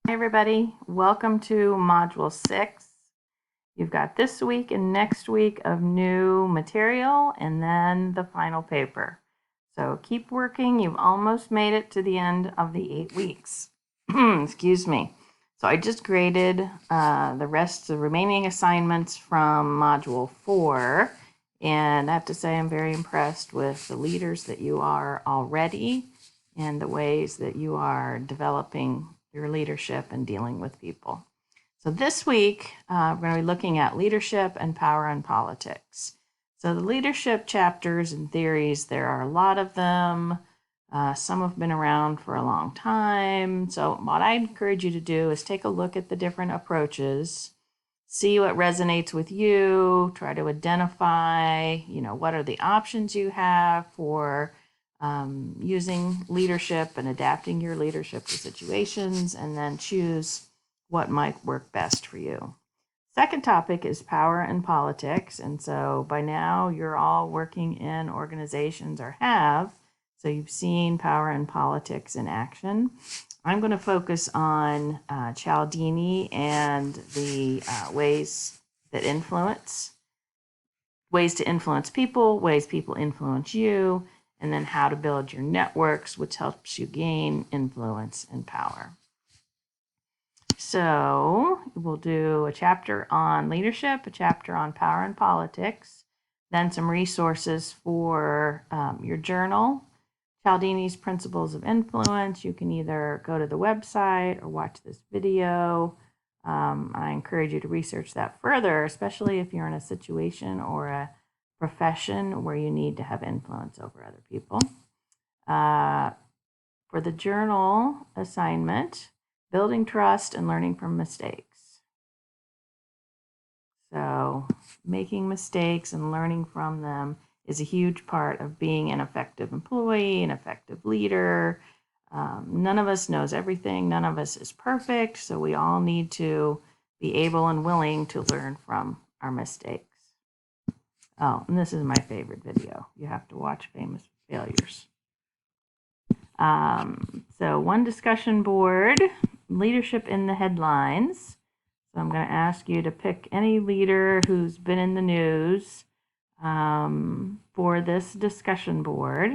Hi everybody, welcome to Module 6. You've got this week and next week of new material and then the final paper. So keep working, you've almost made it to the end of the 8 weeks. Excuse me. So I just graded the remaining assignments from Module 4, and I have to say I'm very impressed with the leaders that you are already and the ways that you are developing your leadership and dealing with people. So this week, we're going to be looking at leadership and power in politics. So the leadership chapters and theories, there are a lot of them. Some have been around for a long time. So what I encourage you to do is take a look at the different approaches, see what resonates with you, try to identify, what are the options you have for using leadership and adapting your leadership to situations, and then choose what might work best for you. Second topic is power in politics. And so by now you're all working in organizations or have, so you've seen power in politics in action. I'm going to focus on Cialdini and the ways to influence people, ways people influence you, and then how to build your networks, which helps you gain influence and power. So we'll do a chapter on leadership, a chapter on power and politics, then some resources for your journal, Cialdini's Principles of Influence. You can either go to the website or watch this video. I encourage you to research that further, especially if you're in a situation or a profession where you need to have influence over other people. For the journal assignment, building trust and learning from mistakes. So making mistakes and learning from them is a huge part of being an effective employee, an effective leader. None of us knows everything. None of us is perfect. So we all need to be able and willing to learn from our mistakes. Oh, and this is my favorite video. You have to watch Famous Failures. So one discussion board, leadership in the headlines. So I'm going to ask you to pick any leader who's been in the news for this discussion board.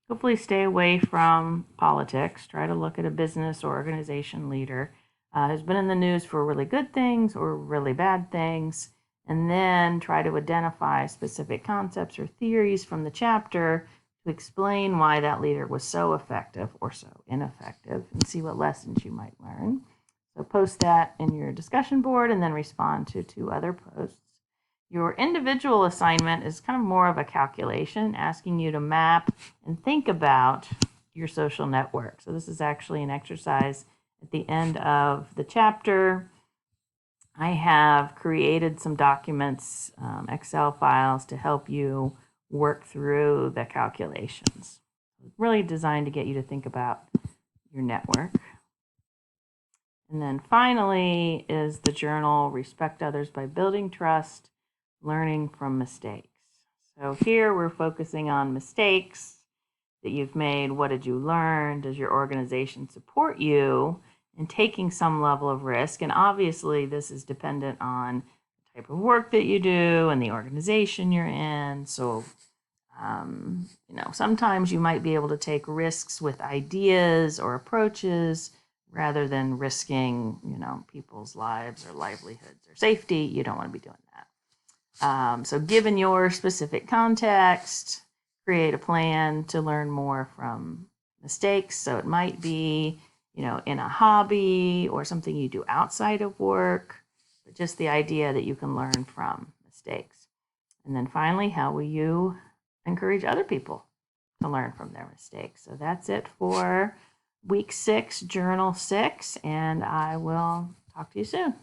Hopefully stay away from politics. Try to look at a business or organization leader who's been in the news for really good things or really bad things, and then try to identify specific concepts or theories from the chapter to explain why that leader was so effective or so ineffective, and see what lessons you might learn. So post that in your discussion board and then respond to 2 other posts. Your individual assignment is kind of more of a calculation, asking you to map and think about your social network. So this is actually an exercise at the end of the chapter. I have created some documents, Excel files, to help you work through the calculations. It's really designed to get you to think about your network. And then finally is the journal, Respect Others by Building Trust, Learning from Mistakes. So here we're focusing on mistakes that you've made. What did you learn? Does your organization support you in taking some level of risk? And obviously this is dependent on the type of work that you do and the organization you're in. So, sometimes you might be able to take risks with ideas or approaches rather than risking, people's lives or livelihoods or safety. You don't want to be doing that. So given your specific context, create a plan to learn more from mistakes. So it might be, in a hobby or something you do outside of work, but just the idea that you can learn from mistakes. And then finally, how will you encourage other people to learn from their mistakes? So that's it for week 6, journal 6, and I will talk to you soon.